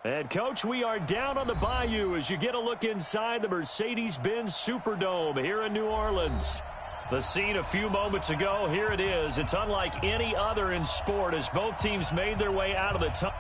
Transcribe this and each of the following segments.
And, Coach, we are down on the bayou as you get a look inside the Mercedes-Benz Superdome here in New Orleans. The scene a few moments ago, here it is. It's unlike any other in sport as both teams made their way out of the tunnel.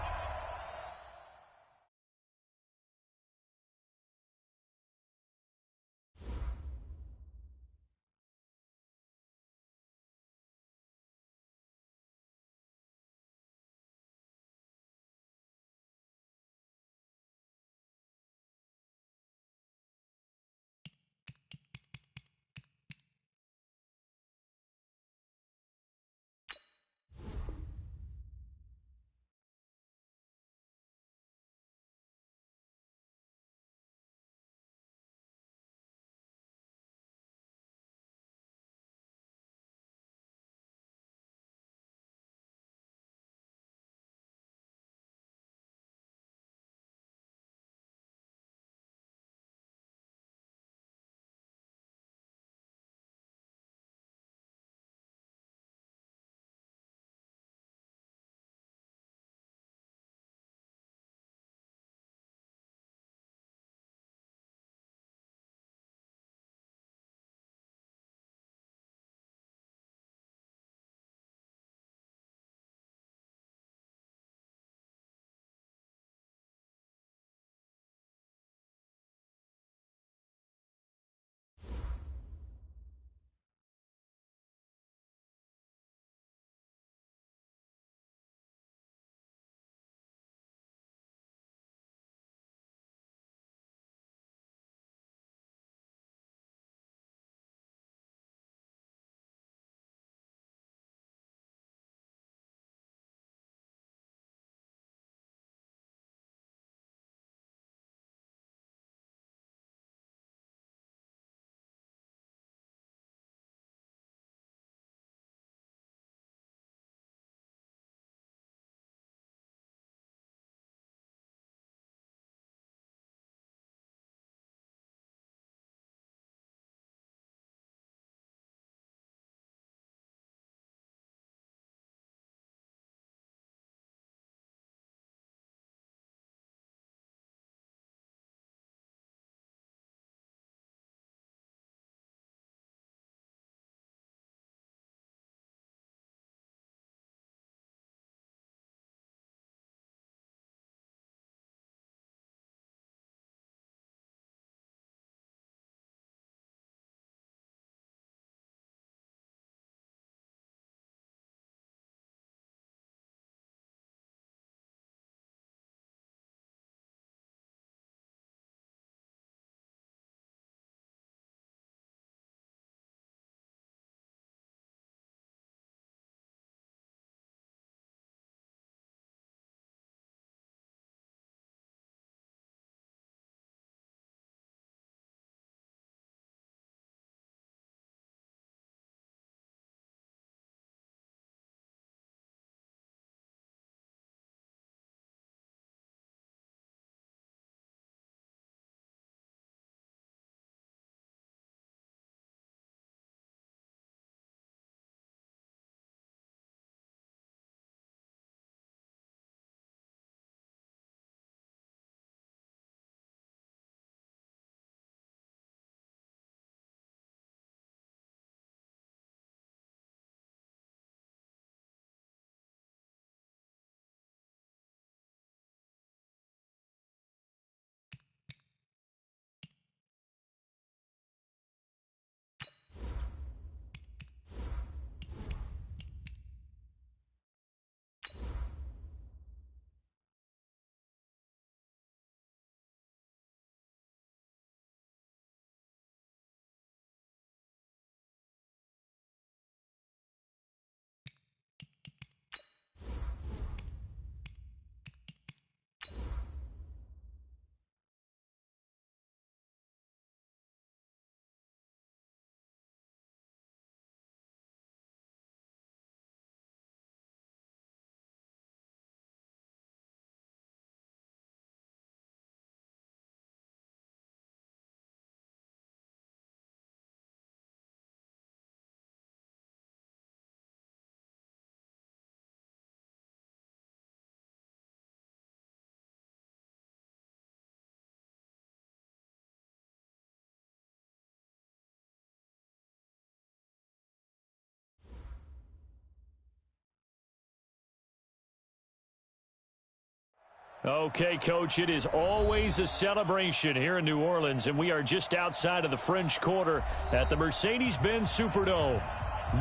Okay, Coach, it is always a celebration here in New Orleans, and we are just outside of the French Quarter at the Mercedes-Benz Superdome.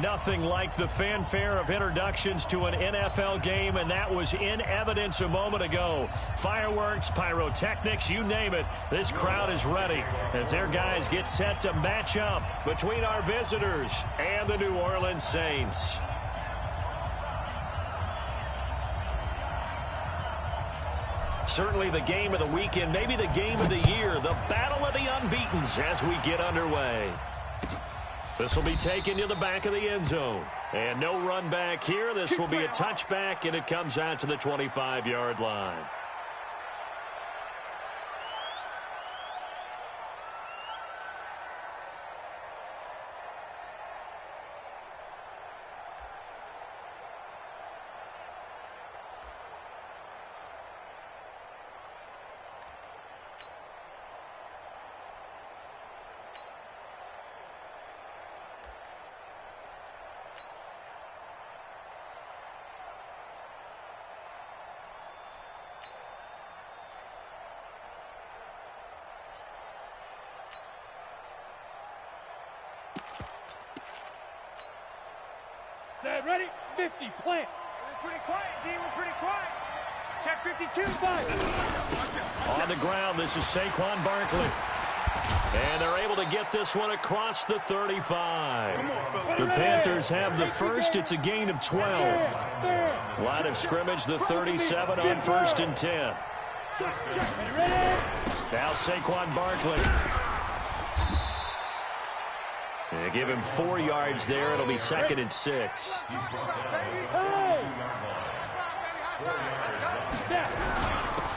Nothing like the fanfare of introductions to an NFL game, and that was in evidence a moment ago. Fireworks, pyrotechnics, you name it. This crowd is ready as their guys get set to match up between our visitors and the New Orleans Saints. Certainly the game of the weekend, maybe the game of the year, the battle of the unbeatens as we get underway. This will be taken to the back of the end zone. And no run back here. This will be a touchback, and it comes out to the 25-yard line. Set, ready, 50, plant. We're pretty quiet, D. We're pretty quiet. Check 52, 5. On the ground, this is Saquon Barkley. And they're able to get this one across the 35. The Panthers have the first. It's a gain of 12. Line of scrimmage, the 37 on 1st and 10. Now Saquon Barkley. They give him 4 yards there. It'll be 2nd and 6.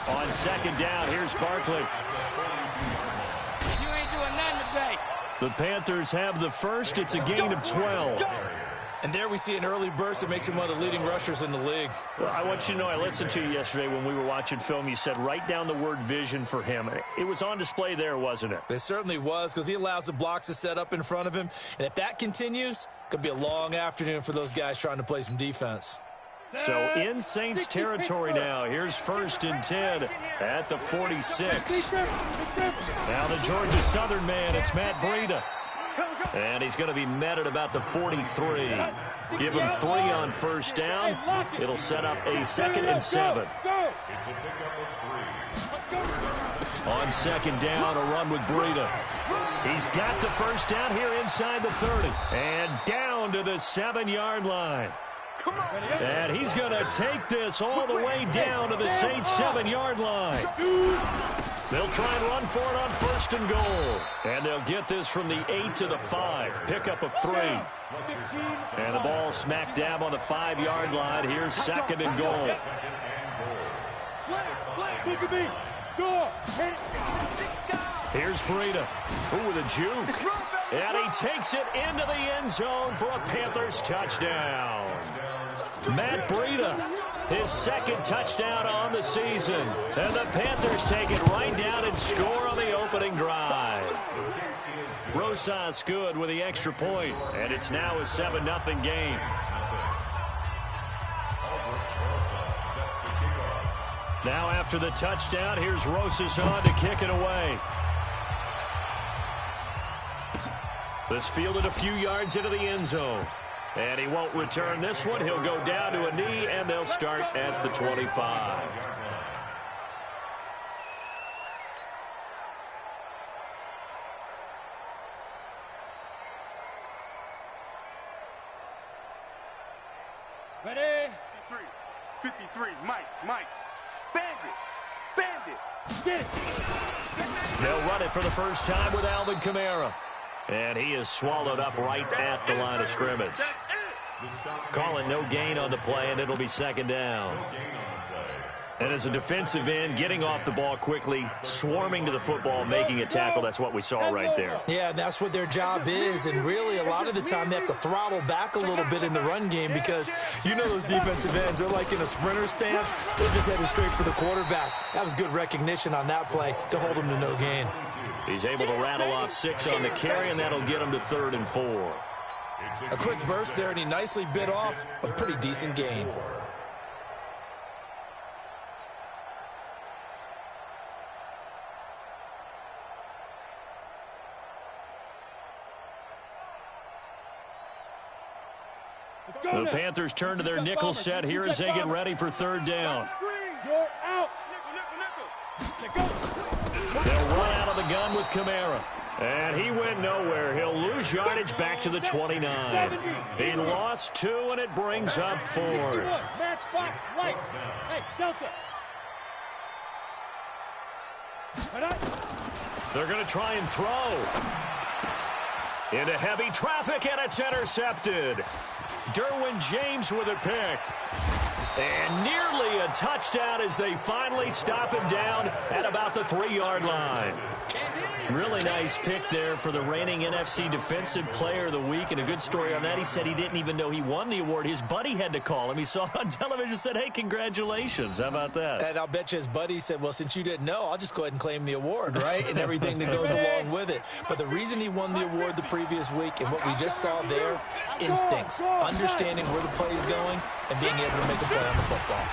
On 2nd down, here's Barkley. You ain't doing nothing today. The Panthers have the first. It's a gain of 12. And there we see an early burst that makes him one of the leading rushers in the league. Well, I want you to know, I listened to you yesterday when we were watching film. You said write down the word vision for him. It was on display there, wasn't it? It certainly was, because he allows the blocks to set up in front of him. And if that continues, it could be a long afternoon for those guys trying to play some defense. So in Saints territory now. Here's 1st and 10 at the 46. Now the Georgia Southern man, it's Matt Breida. And he's going to be met at about the 43. Give him 3 on 1st down. It'll set up a 2nd and 7. On 2nd down, a run with Breida. He's got the 1st down here inside the 30. And down to the 7-yard line. And he's going to take this all the way down to the Saints 7-yard line. They'll try and run for it on 1st and goal. And they'll get this from the 8 to the 5. Pickup of 3. And the ball smack dab on the 5-yard line. Here's 2nd and goal. Here's Breida. Ooh, with a juke. And he takes it into the end zone for a Panthers touchdown. Matt Breida, his 2nd touchdown on the season. And the Panthers take it right down and score on the opening drive. Rosas good with the extra point. And it's now a 7-0 game. Now after the touchdown, here's Rosas on to kick it away. This fielded a few yards into the end zone. And he won't return this one. He'll go down to a knee, and they'll start at the 25. Ready? 53, Mike. Bandit. They'll run it for the first time with Alvin Kamara. And he is swallowed up right at the line of scrimmage. Calling no gain on the play, and it'll be 2nd down. And as a defensive end, getting off the ball quickly, swarming to the football, making a tackle, that's what we saw right there. Yeah, that's what their job is, and really a lot of the time they have to throttle back a little bit in the run game because you know those defensive ends, they're like in a sprinter stance. They're just headed straight for the quarterback. That was good recognition on that play to hold him to no gain. He's able to rattle off 6 on the carry, and that'll get him to 3rd and 4. A quick burst there, and he nicely bit off a pretty decent gain. The Panthers turn to their nickel set here as they get ready for third down. You're out. They'll run out of the gun with Kamara. And he went nowhere. He'll lose yardage back to the 29. He lost 2, and it brings up 4th. Matchbox light. Hey, Delta. They're going to try and throw. Into heavy traffic, and it's intercepted. Derwin James with a pick. And nearly a touchdown as they finally stop him down at about the 3-yard line. Really nice pick there for the reigning NFC Defensive Player of the Week. And a good story on that, he said he didn't even know he won the award. His buddy had to call him. He saw it on television and said, hey, congratulations. How about that? And I'll bet you his buddy said, well, since you didn't know, I'll just go ahead and claim the award, right? And everything that goes along with it. But the reason he won the award the previous week and what we just saw there, instincts, understanding where the play is going and being able to make a play on the football.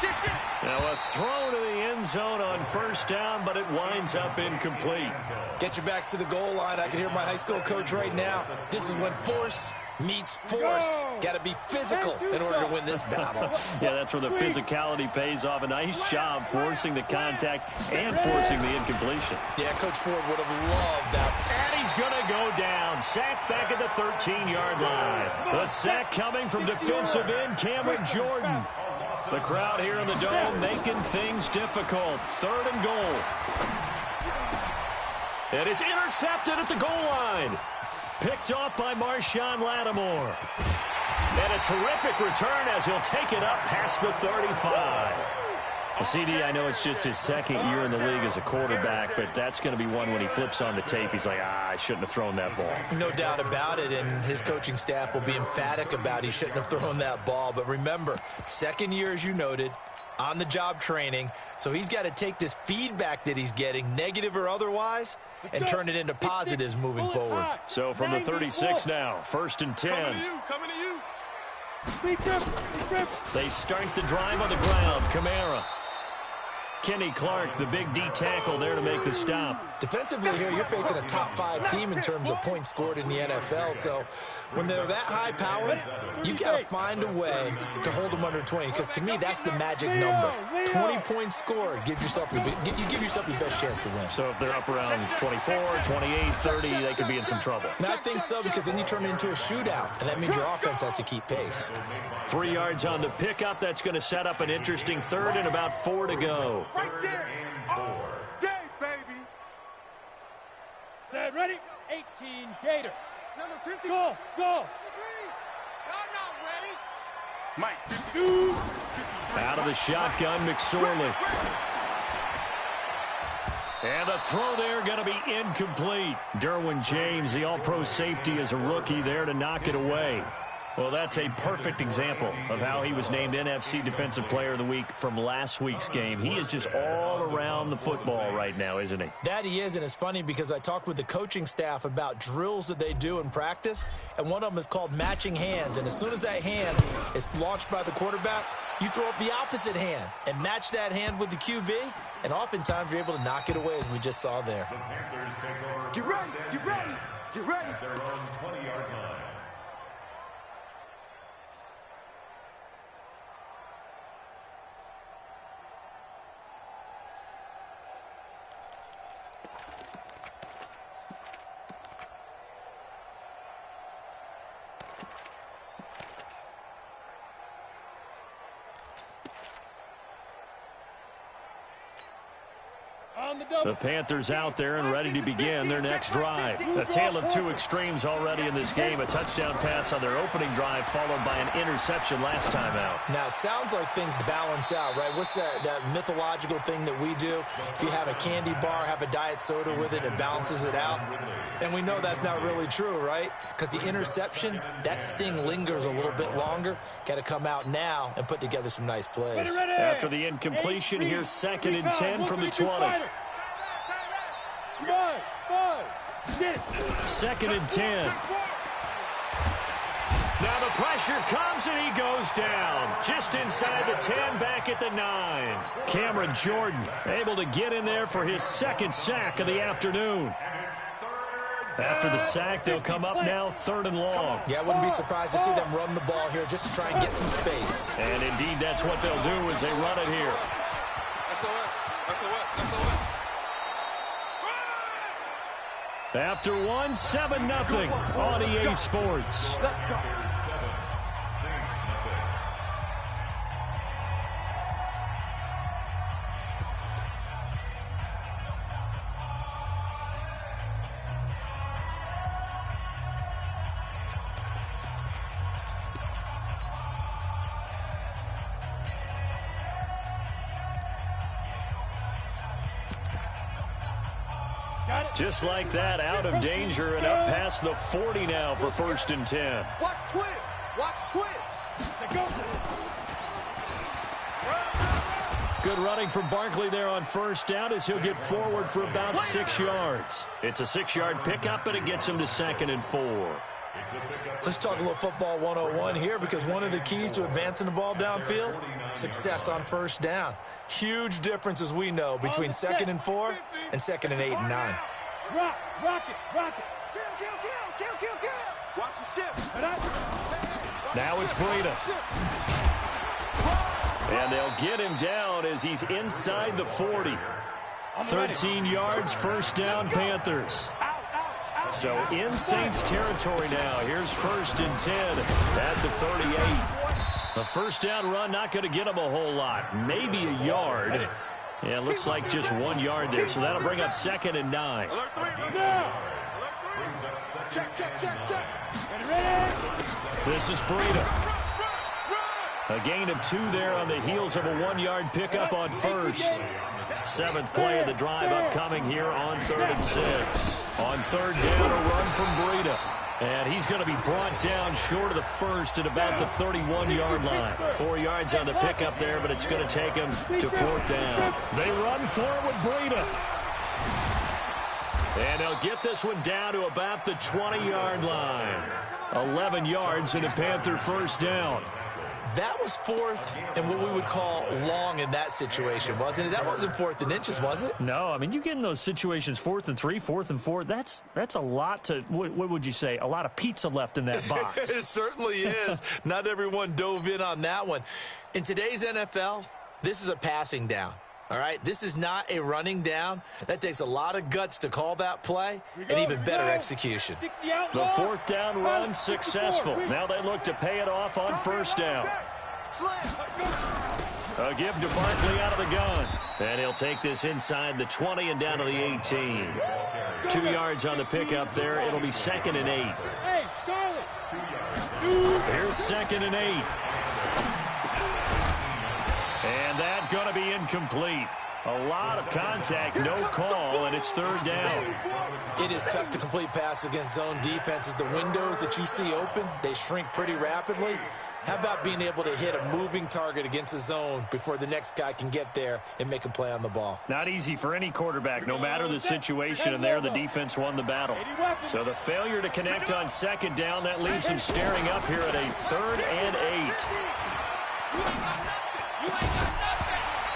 Now a throw to the end zone on first down, but it winds up incomplete. Get your backs to the goal line. I can hear my high school coach right now. This is when force meets force. Got to be physical in order to win this battle. Yeah, that's where the physicality pays off. A nice job forcing the contact and forcing the incompletion. Yeah, Coach Ford would have loved that. And he's going to go down. Sacked back at the 13-yard line. The sack coming from defensive end Cameron Jordan. The crowd here in the Dome making things difficult. 3rd and goal. And it's intercepted at the goal line. Picked off by Marshawn Lattimore. And a terrific return as he'll take it up past the 35. CD, I know it's just his 2nd year in the league as a quarterback, but that's going to be one when he flips on the tape. He's like, I shouldn't have thrown that ball. No doubt about it, and his coaching staff will be emphatic about he shouldn't have thrown that ball. But remember, 2nd year, as you noted, on-the-job training, so he's got to take this feedback that he's getting, negative or otherwise, and turn it into positives moving forward. So from the 36 now, 1st and 10. Coming to you. They start the drive on the ground. Kamara. Kenny Clark, the big D tackle there to make the stop. Defensively here, you're facing a top-5 team in terms of points scored in the NFL. So when they're that high-powered, you've got to find a way to hold them under 20. Because to me, that's the magic number. 20 points scored. You give yourself your best chance to win. So if they're up around 24, 28, 30, they could be in some trouble. And I think so, because then you turn it into a shootout. And that means your offense has to keep pace. 3 yards on the pickup. That's going to set up an interesting 3rd and about 4 to go. Right there. All day, baby. Set, ready. 18 Gator. Number 50. Go. Y'all not ready. Mike. 2. Out of the shotgun, McSorley. And the throw there going to be incomplete. Derwin James, the all-pro safety, is a rookie there to knock it away. Well, that's a perfect example of how he was named NFC Defensive Player of the Week from last week's game. He is just all around the football right now, isn't he? That he is, and it's funny because I talked with the coaching staff about drills that they do in practice, and one of them is called matching hands. And as soon as that hand is launched by the quarterback, you throw up the opposite hand and match that hand with the QB, and oftentimes you're able to knock it away, as we just saw there. Get ready. Get ready. Get ready. They're on 20-yard line. The Panthers out there and ready to begin their next drive. A tale of two extremes already in this game. A touchdown pass on their opening drive followed by an interception last time out. Now, it sounds like things balance out, right? What's that mythological thing that we do? If you have a candy bar, have a diet soda with it, it balances it out. And we know that's not really true, right? Because the interception, that sting lingers a little bit longer. Got to come out now and put together some nice plays. After the incompletion, here's 2nd and 10 from the 20. 2nd and 10. Now the pressure comes and he goes down. Just inside the 10, back at the 9. Cameron Jordan able to get in there for his 2nd sack of the afternoon. After the sack, they'll come up now 3rd and long. Yeah, I wouldn't be surprised to see them run the ball here just to try and get some space. And indeed, that's what they'll do as they run it here. After 1, 7-0 on EA Sports. Let's go. Just like that, out of danger and up past the 40 now for 1st and 10. Watch twist. Watch twist. Good running from Barkley there on 1st down as he'll get forward for about 6 yards. It's a 6-yard pickup, and it gets him to 2nd and 4. Let's talk a little football 101 here, because one of the keys to advancing the ball downfield, success on 1st down. Huge difference, as we know, between 2nd and 4 and 2nd and 8 and 9. Rock it. Kill. Watch the shift. Now it's Breida. And they'll get him down as he's inside the 40. 13 yards, 1st down, Panthers. So in Saints territory now. Here's 1st and 10 at the 38. The 1st down run not going to get him a whole lot. Maybe a yard. Yeah, it looks like just 1 yard there. So that'll bring up 2nd and 9. Check. This is Breida. A gain of 2 there on the heels of a 1-yard pickup on 1st. 7th play of the drive upcoming here on 3rd and 6. On 3rd down, a run from Breida. And he's going to be brought down short of the 1st at about the 31-yard line. 4 yards on the pickup there, but it's going to take him to 4th down. They run for it with Breida. And they'll get this one down to about the 20-yard line. 11 yards and a Panther 1st down. That was 4th and what we would call long in that situation, wasn't it? That wasn't 4th and inches, was it? No, I mean, you get in those situations, 4th and 3, 4th and 4. That's a lot to, what would you say, a lot of pizza left in that box. It certainly is. Not everyone dove in on that one. In today's NFL, this is a passing down. All right, this is not a running down. That takes a lot of guts to call that play and even better execution. The 4th down run successful. Now they look to pay it off on 1st down. A give to Barkley out of the gun. And he'll take this inside the 20 and down to the 18. 2 yards on the pickup there. It'll be 2nd and 8. Hey, Charlie. Here's 2nd and 8. And that's going to be incomplete. A lot of contact, no call, and it's 3rd down. It is tough to complete passes against zone defenses. The windows that you see open, they shrink pretty rapidly. How about being able to hit a moving target against a zone before the next guy can get there and make a play on the ball? Not easy for any quarterback, no matter the situation, and there the defense won the battle. So the failure to connect on 2nd down, that leaves him staring up here at a 3rd and 8.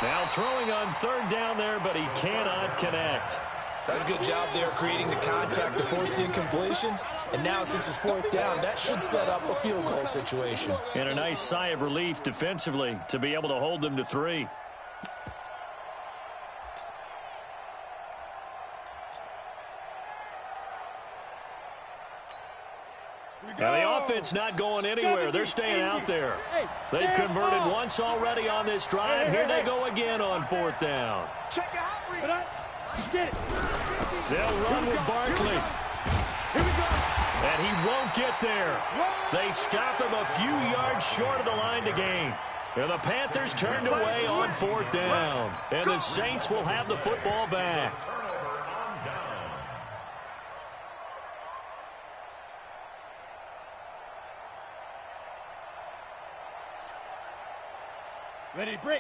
Now throwing on 3rd down there, but he cannot connect. That's a good job there creating the contact to force the incompletion. And now since it's 4th down, that should set up a field goal situation. And a nice sigh of relief defensively to be able to hold them to 3. Now the offense not going anywhere. They're staying out there. They've converted once already on this drive. Here they go again on 4th down. They'll run with Barkley. And he won't get there. They stop him a few yards short of the line to gain. And the Panthers turned away on 4th down. And the Saints will have the football back.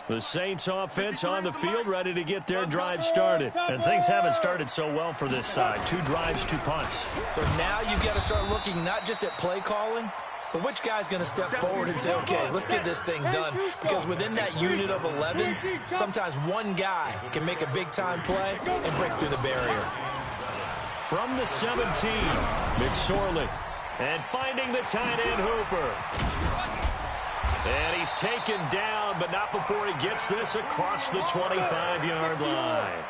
The Saints offense on the field, ready to get their drive started. And things haven't started so well for this side. 2 drives, 2 punts. So now you've got to start looking not just at play calling, but which guy's going to step forward and say, okay, let's get this thing done. Because within that unit of 11, sometimes one guy can make a big-time play and break through the barrier. from the 17. McSorley. And finding the tight end Hooper. And he's taken down, but not before he gets this across the 25-yard line.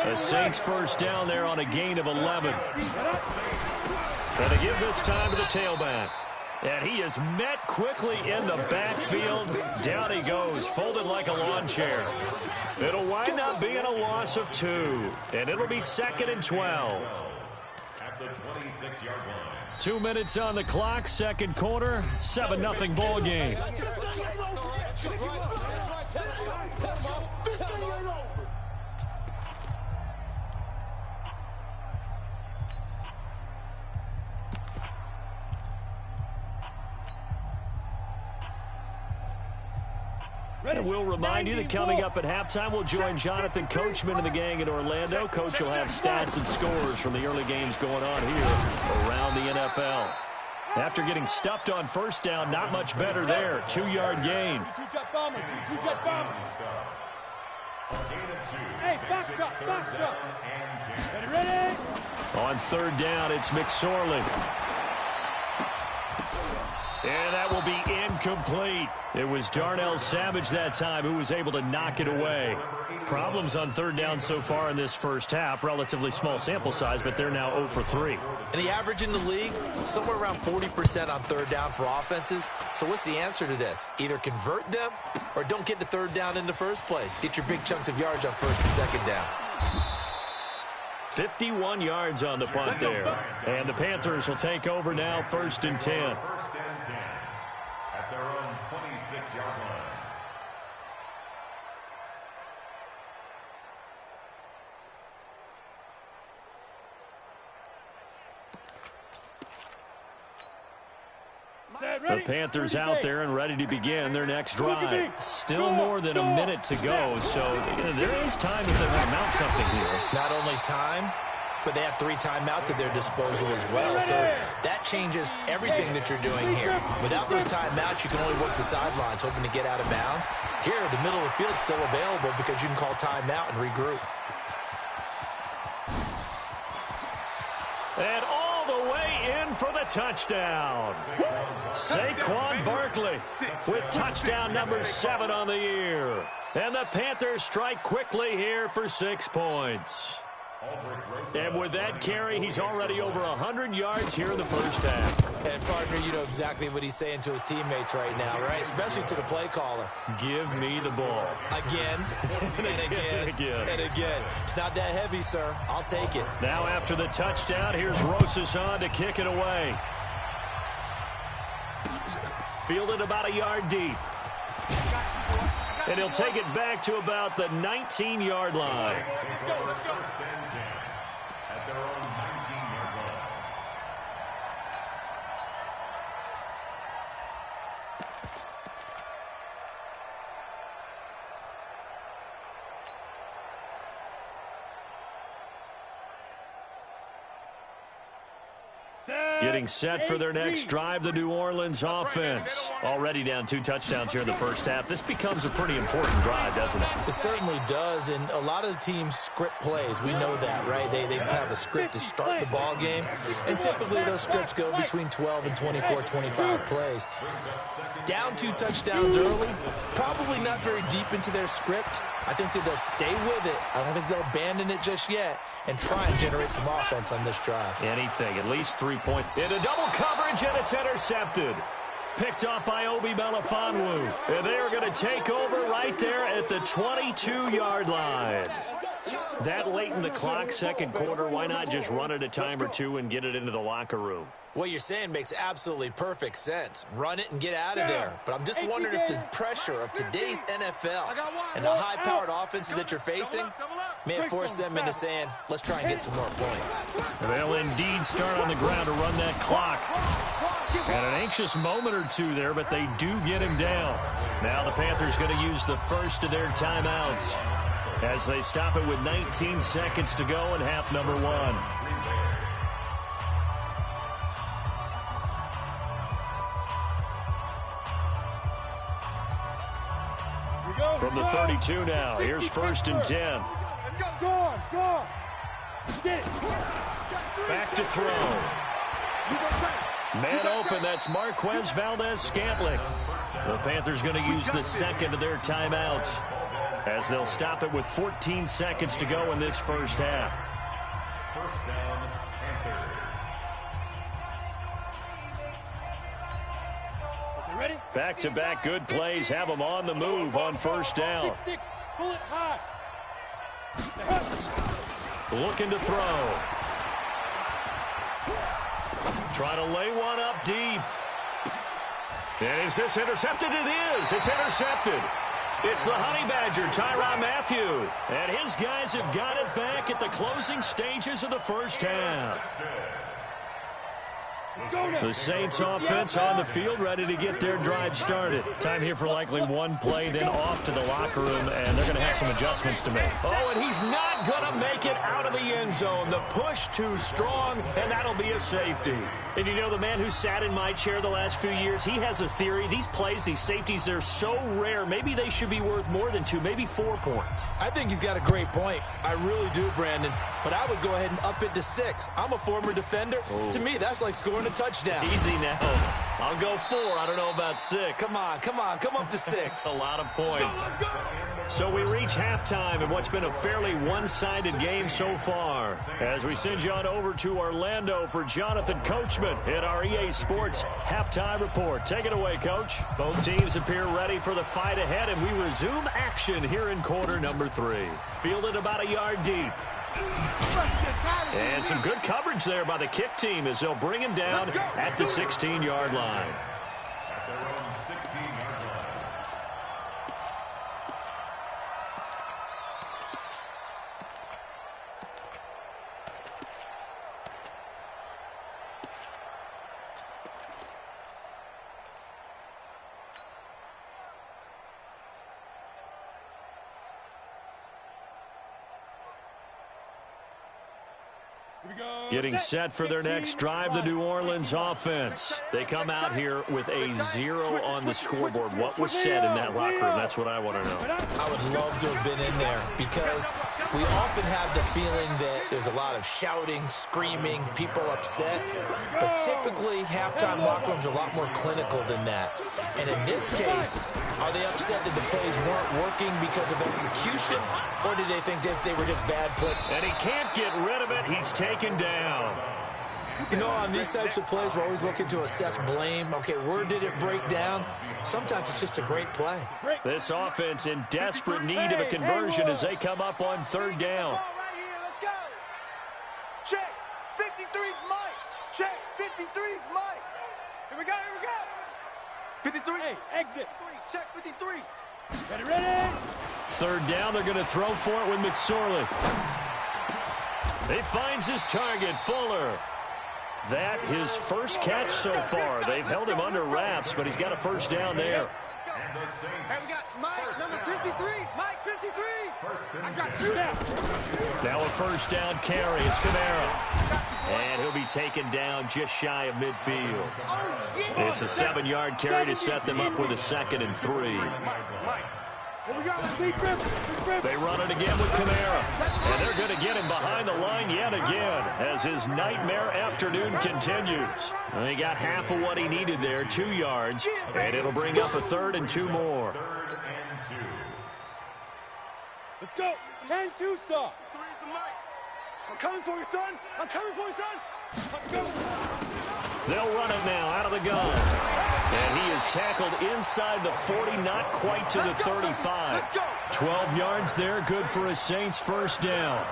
The Saints first down there on a gain of 11. And they give this time to the tailback. And he is met quickly in the backfield. Down he goes, folded like a lawn chair. It'll wind up being a loss of 2. And it'll be 2nd and 12. At the 26-yard line. 2 minutes on the clock, second quarter, 7-0 ball game. And we'll remind you that coming up at halftime, we'll join Jonathan Coachman and the gang in Orlando. Coach will have stats and scores from the early games going on here around the NFL. After getting stuffed on first down, not much better there. 2-yard gain. Hey, box drop. Ready? On third down, it's McSorley. And that will be incomplete. It was Darnell Savage that time who was able to knock it away. Problems on third down so far in this first half. Relatively small sample size, but they're now 0 for 3. And the average in the league, somewhere around 40% on third down for offenses. So what's the answer to this? Either convert them or don't get the third down in the first place. Get your big chunks of yards on first and second down. 51 yards on the punt there. And the Panthers will take over now, 1st and 10. At their own 26-yard line. The Panthers out there and ready to begin their next drive. Still more than a minute to go, so there is time if they want to mount something here. Not only time, but they have 3 timeouts at their disposal as well. So that changes everything that you're doing here. Without those timeouts, you can only work the sidelines, hoping to get out of bounds. Here, the middle of the field is still available because you can call timeout and regroup. And all the way in for the touchdown. Saquon Barkley with touchdown number 7 on the year. And the Panthers strike quickly here for 6 points. And with that carry, he's already over 100 yards here in the first half. And, partner, you know exactly what he's saying to his teammates right now, right? Especially to the play caller. Give me the ball. Again, and again, and again. It's not that heavy, sir. I'll take it. Now after the touchdown, here's Rosas on to kick it away. Fielded about a yard deep. And he'll take it back to about the 19-yard line. At their own 19-yard line. Getting set for their next drive, the New Orleans offense. Already down 2 touchdowns here in the first half. This becomes a pretty important drive, doesn't it? It certainly does, and a lot of the teams script plays. We know that, right? They have a script to start the ball game, and typically those scripts go between 12 and 24, 25 plays. Down 2 touchdowns early, probably not very deep into their script. I think that they'll stay with it. I don't think they'll abandon it just yet and try and generate some offense on this drive. Anything, at least 3 points. Into double coverage, and it's intercepted. Picked off by Obi Melifonwu. And they are going to take over right there at the 22-yard line. That late in the clock, second quarter, why not just run it a time or two and get it into the locker room? What you're saying makes absolutely perfect sense. Run it and get out of there. But I'm just wondering if the pressure of today's NFL and the high-powered offenses that you're facing may force them into saying, let's try and get some more points. They'll indeed start on the ground to run that clock. And an anxious moment or two there, but they do get him down. Now the Panthers going to use the first of their timeouts as they stop it with 19 seconds to go in half number 1. From the 32 now, here's 1st and 10. Let's go. Go on. Get it. Back to throw. Man open, that's Marquez Valdez-Scantling. The Panthers going to use the second of their timeouts as they'll stop it with 14 seconds to go in this first half. First down, Panthers. Ready? Back-to-back good plays have them on the move on first down. Pull it high. Looking to throw. Trying to lay one up deep. And is this intercepted? It is. It's intercepted. It's the Honey Badger, Tyrann Mathieu. And his guys have got it back at the closing stages of the first half. The Saints offense on the field, ready to get their drive started. Time here for likely one play, then off to the locker room, and they're going to have some adjustments to make. Oh, and he's not going to make it out of the end zone. The push too strong, and that'll be a safety. And you know, the man who sat in my chair the last few years, he has a theory. These plays, these safeties, they're so rare. Maybe they should be worth more than 2, maybe 4 points. I think he's got a great point. I really do, Brandon. But I would go ahead and up it to 6. I'm a former defender. Oh. To me, that's like scoring a touchdown. Easy now. I'll go 4. I don't know about 6. Come on. Come up to 6. A lot of points. So we reach halftime in what's been a fairly one-sided game so far. As we send you on over to Orlando for Jonathan Coachman in our EA Sports Halftime Report. Take it away, Coach. Both teams appear ready for the fight ahead, and we resume action here in quarter number 3. Fielded about a yard deep. And some good coverage there by the kick team as they'll bring him down at the 16-yard line. At their own 16-yard line. Getting set for their next drive, the New Orleans offense. They come out here with a 0 on the scoreboard. What was said in that locker room? That's what I want to know. I would love to have been in there because we often have the feeling that there's a lot of shouting, screaming, people upset. But typically, halftime locker rooms are a lot more clinical than that. And in this case, are they upset that the plays weren't working because of execution? Or did they think they were just bad plays? And he can't get rid of it. He's taken down. You know, on these types of plays, we're always looking to assess blame. Okay, where did it break down? Sometimes it's just a great play. This offense in desperate need of a conversion as they come up on third down. Check. 53's Mike. Check. 53's Mike. Here we go. 53. Hey, exit. Check 53. Ready? Third down, they're going to throw for it with McSorley. He finds his target, Fuller. That his first catch so far. They've held him under wraps, but he's got a first down there. Hey, we got Mike, number 53. Mike, 53. I got 2 down. Now a first down carry. It's Kamara. And he'll be taken down just shy of midfield. It's a 7-yard carry to set them up with a 2nd and 3. Here we go. They run it again with Kamara. And they're going to get him behind the line yet again as his nightmare afternoon continues. And he got half of what he needed there, 2 yards. And it'll bring up a 3rd and 2 more. 3rd and 2. Let's go. 10-2, saw. I'm coming for you, son. I'm coming for you, son. Let's go. They'll run it now out of the gun. And he is tackled inside the 40, not quite to the 35. 12 yards there, good for a Saints first down.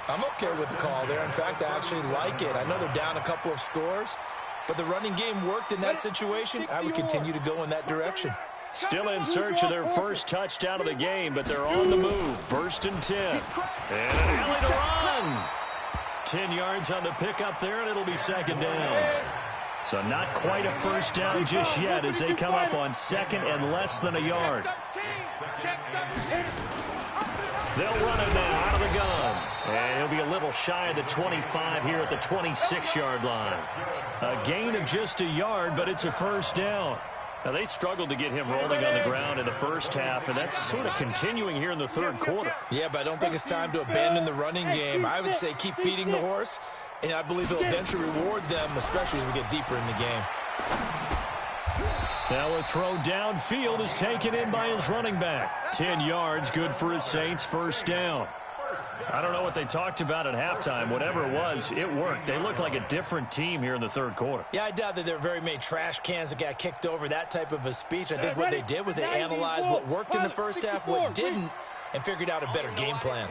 I'm okay with the call there. In fact, I actually like it. I know they're down a couple of scores, but the running game worked in that situation. I would continue to go in that direction. Still in search of their first touchdown of the game, but they're on the move. 1st and 10. And an alley to run. 10 yards on the pickup there, and it'll be 2nd down. So not quite a first down just yet as they come up on 2nd and less than a yard. They'll run it now out of the gun. And he'll be a little shy of the 25 here at the 26-yard line. A gain of just a yard, but it's a first down. Now, they struggled to get him rolling on the ground in the first half, and that's sort of continuing here in the 3rd quarter. Yeah, but I don't think it's time to abandon the running game. I would say keep feeding the horse and I believe he'll eventually reward them, especially as we get deeper in the game. Now a throw downfield is taken in by his running back. 10 yards, good for his Saints, first down. I don't know what they talked about at halftime. Whatever it was, it worked. They look like a different team here in the third quarter. Yeah, I doubt that there are very many trash cans that got kicked over, that type of a speech. I think what they did was they analyzed what worked in the first half, what didn't, and figured out a better game plan.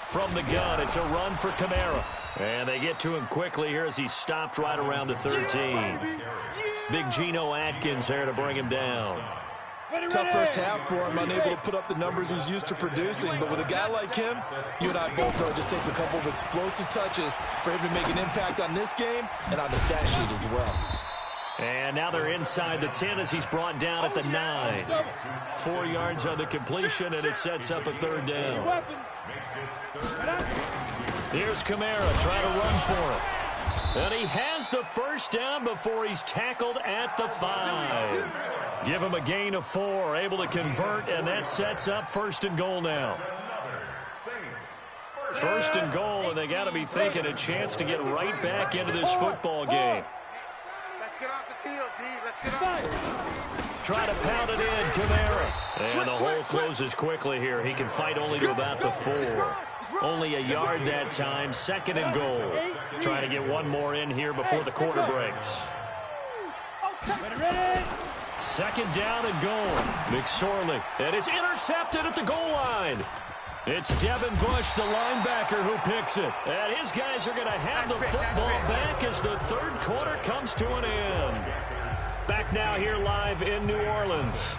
From the gun, it's a run for Kamara. And they get to him quickly here as he stopped right around the 13. Big Geno Atkins there to bring him down. Tough first half for him, unable to put up the numbers he's used to producing. But with a guy like him, you and I both know it just takes a couple of explosive touches for him to make an impact on this game and on the stat sheet as well. And now they're inside the 10 as he's brought down at the 9. 4 yards on the completion, and it sets up a third down. Here's Kamara trying to run for it. And he has the first down before he's tackled at the 5. Give him a gain of 4, able to convert, and that sets up first and goal now. First and goal, and they got to be thinking a chance to get right back into this football game. Let's get off the field, D. Let's get off the field. Try to pound it in, Kamara. And the hole closes quickly here. He can fight only to about the 4. Only a yard that time, second and goal. Trying to get one more in here before the quarter breaks. Second down and goal. McSorley, and it's intercepted at the goal line. It's Devin Bush, the linebacker, who picks it. And his guys are going to have the football back as the third quarter comes to an end. Back now here live in New Orleans.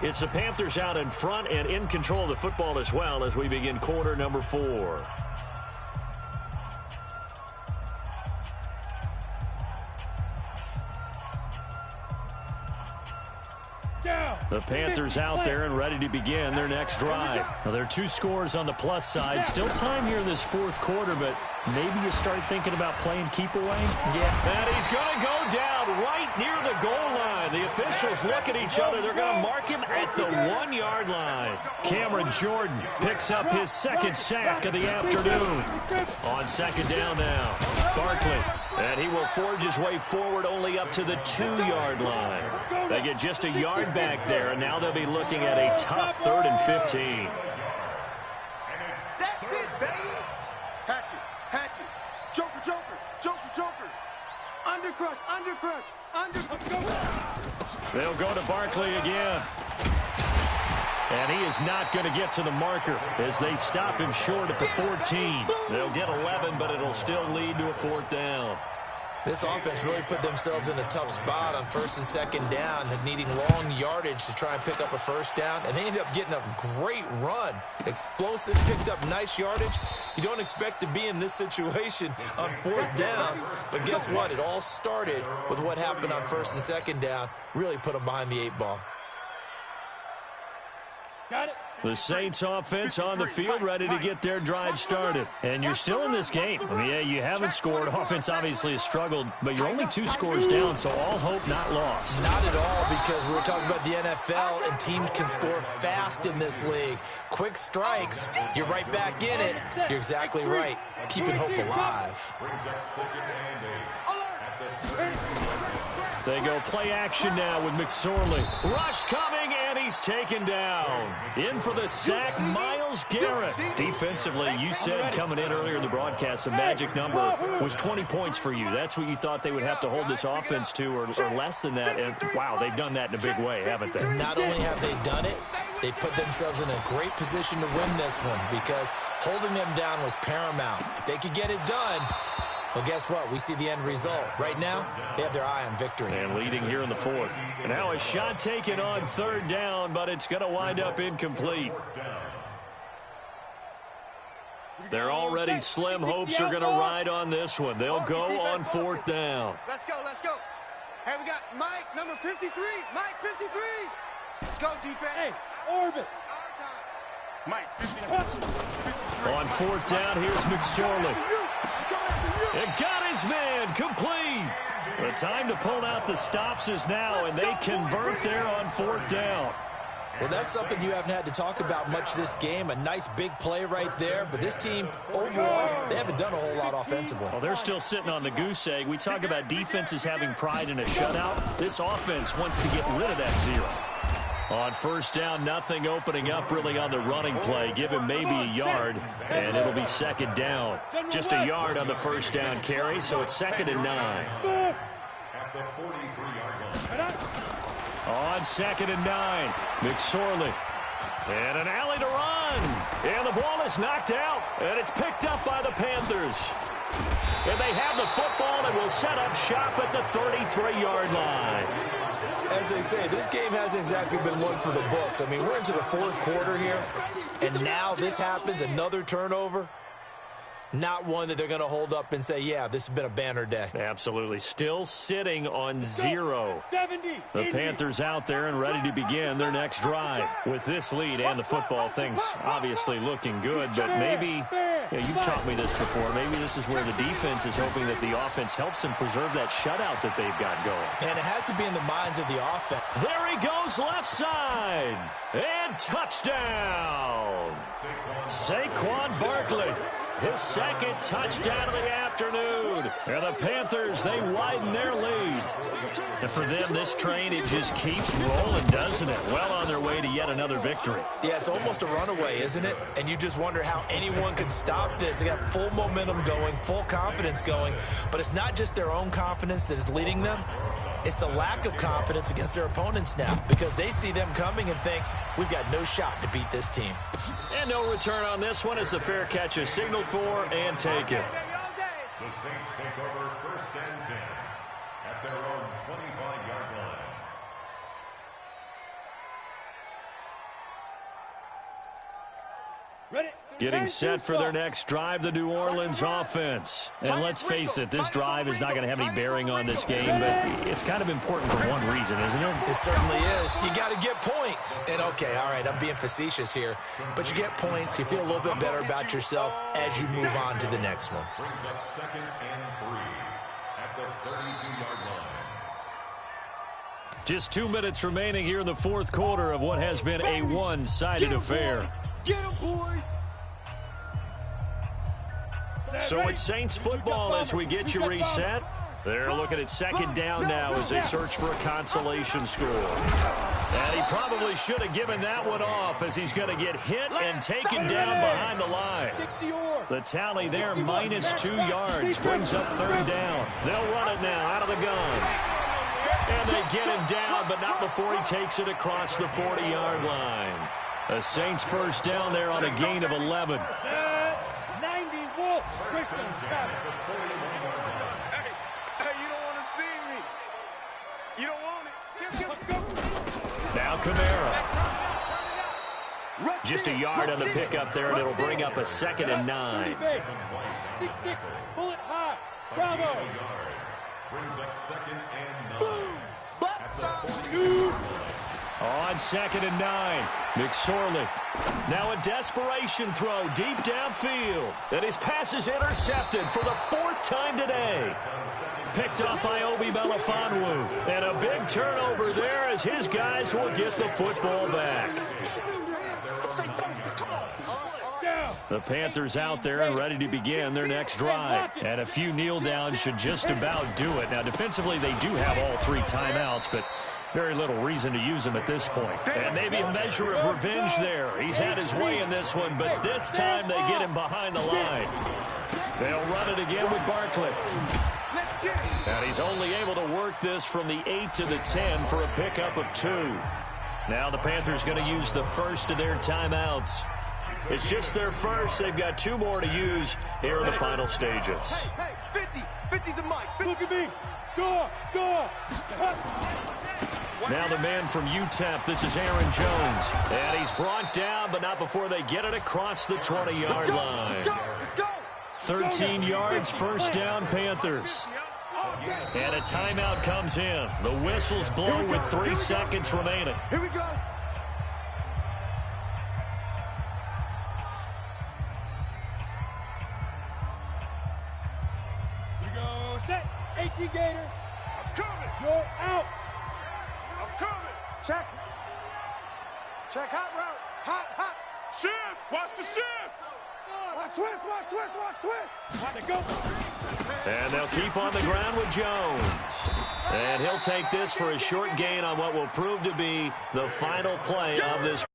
It's the Panthers out in front and in control of the football as well as we begin quarter number 4. The Panthers out there and ready to begin their next drive. Now, there are 2 scores on the plus side. Still time here in this fourth quarter, but maybe you start thinking about playing keep away. Yeah. And he's going to go down right near the goal line. The officials look at each other. They're going to mark him at the 1-yard line. Cameron Jordan picks up his second sack of the afternoon. On second down now, Barkley. And he will forge his way forward only up to the 2-yard line. They get just a yard back there, and now they'll be looking at a tough 3rd and 15. That's it, baby. Hatchet. Joker. Undercrush. They'll go to Barkley again. And he is not going to get to the marker as they stop him short at the 14. They'll get 11, but it'll still lead to a 4th down. This offense really put themselves in a tough spot on first and second down, needing long yardage to try and pick up a first down, and they ended up getting a great run. Explosive, picked up nice yardage. You don't expect to be in this situation on 4th down, but guess what? It all started with what happened on first and second down. Really put them behind the 8 ball. Got it. The Saints offense on the field ready to get their drive started. And you're still in this game. I mean, yeah, you haven't scored. Offense obviously has struggled, but you're only 2 scores down, so all hope not lost. Not at all, because we were talking about the NFL, and teams can score fast in this league. Quick strikes, you're right back in it. You're exactly right. Keeping hope alive. They go play action now with McSorley. Rush coming, and he's taken down. In for the sack, Myles Garrett. Defensively, you said coming in earlier in the broadcast, the magic number was 20 points for you. That's what you thought they would have to hold this offense to, or less than that. And, wow, they've done that in a big way, haven't they? Not only have they done it, they put themselves in a great position to win this one, because holding them down was paramount. If they could get it done, well, guess what? We see the end result. Right now, they have their eye on victory. And leading here in the 4th. And now a shot taken on 3rd down, but it's going to wind up incomplete. Their already slim hopes are going to ride on this one. They'll go on 4th down. Let's go. Hey, we got Mike, number 53. Mike, 53. Let's go, defense. Hey, orbit. Mike, 53. On 4th down, here's McSorley. It got his man complete. The time to pull out the stops is now, and they convert there on 4th down. Well, that's something you haven't had to talk about much this game. A nice big play right there. But this team, overall, they haven't done a whole lot offensively. Well, they're still sitting on the goose egg. We talk about defenses having pride in a shutout. This offense wants to get rid of that 0. On first down, nothing opening up really on the running play. Give him maybe a yard, and it'll be second down. Just a yard on the first down carry, so it's 2nd and 9. At the 43-yard line. On 2nd and 9, McSorley. And an alley to run. And the ball is knocked out, and it's picked up by the Panthers. And they have the football and will set up shop at the 33-yard line. As they say, this game hasn't exactly been one for the books. I mean, we're into the 4th quarter here, and now this happens, another turnover. Not one that they're going to hold up and say, yeah, this has been a banner day. Absolutely. Still sitting on 0. The Panthers out there and ready to begin their next drive. With this lead and the football, things obviously looking good, but maybe, you've taught me this before, maybe this is where the defense is hoping that the offense helps them preserve that shutout that they've got going. And it has to be in the minds of the offense. There he goes, left side, and touchdown. Saquon Barkley. His second touchdown of the afternoon. And the Panthers, they widen their lead. And for them, this train, it just keeps rolling, doesn't it? Well on their way to yet another victory. Yeah, it's almost a runaway, isn't it? And you just wonder how anyone could stop this. They got full momentum going, full confidence going. But it's not just their own confidence that is leading them. It's the lack of confidence against their opponents now, because they see them coming and think, we've got no shot to beat this team. And no return on this one as the fair catch is signaled for and taken. The Saints take over 1st and 10 at their own 25-yard line. Ready? Getting set for their next drive, the New Orleans offense. And let's face it, this drive is not going to have any bearing on this game, but it's kind of important for one reason, isn't it? It certainly is. You got to get points. And, okay, all right, I'm being facetious here. But you get points. You feel a little bit better about yourself as you move on to the next one. Brings up 2nd and 3 at the 32-yard line. Just 2 minutes remaining here in the 4th quarter of what has been a one-sided affair. Get him, boys! So it's Saints football as we get you reset. They're looking at 2nd down now as they search for a consolation score. And he probably should have given that one off as he's going to get hit and taken down behind the line. The tally there, -2 yards, brings up 3rd down. They'll run it now out of the gun. And they get him down, but not before he takes it across the 40-yard line. The Saints 1st down there on a gain of 11. 90 Wolves. Hey, you don't want to see me. You don't want it. Now Kamara. Just a yard on the pickup there, and it'll bring up a 2nd and 9. 6-6, bullet high. Bravo. Brings up 2nd and 9. At the 2. On 2nd and 9, McSorley. Now a desperation throw deep downfield. And his pass is intercepted for the 4th time today. Picked off by Obi Melifonwu. And a big turnover there as his guys will get the football back. The Panthers out there and ready to begin their next drive. And a few kneel downs should just about do it. Now defensively they do have all 3 timeouts, but very little reason to use him at this point. And maybe a measure of revenge there. He's had his way in this one, but this time they get him behind the line. They'll run it again with Barkley. And he's only able to work this from the 8 to the 10 for a pickup of 2. Now the Panthers going to use the first of their timeouts. It's just their first. They've got 2 more to use here in the final stages. Hey, 50 to Mike. Look at me. Go. Now the man from UTEP, this is Aaron Jones. And he's brought down, but not before they get it across the 20-yard line. 13 yards, 1st down, Panthers. And a timeout comes in. The whistles blow with 3 seconds remaining. Here we go. Set. 18 Gator. I'm coming. You're out. I'm coming. Check. Check hot route. Hot, hot. Shift. Watch the shift. Watch twist, watch twist, watch twist. Time to go. And they'll keep on the ground with Jones. And he'll take this for a short gain on what will prove to be the final play of this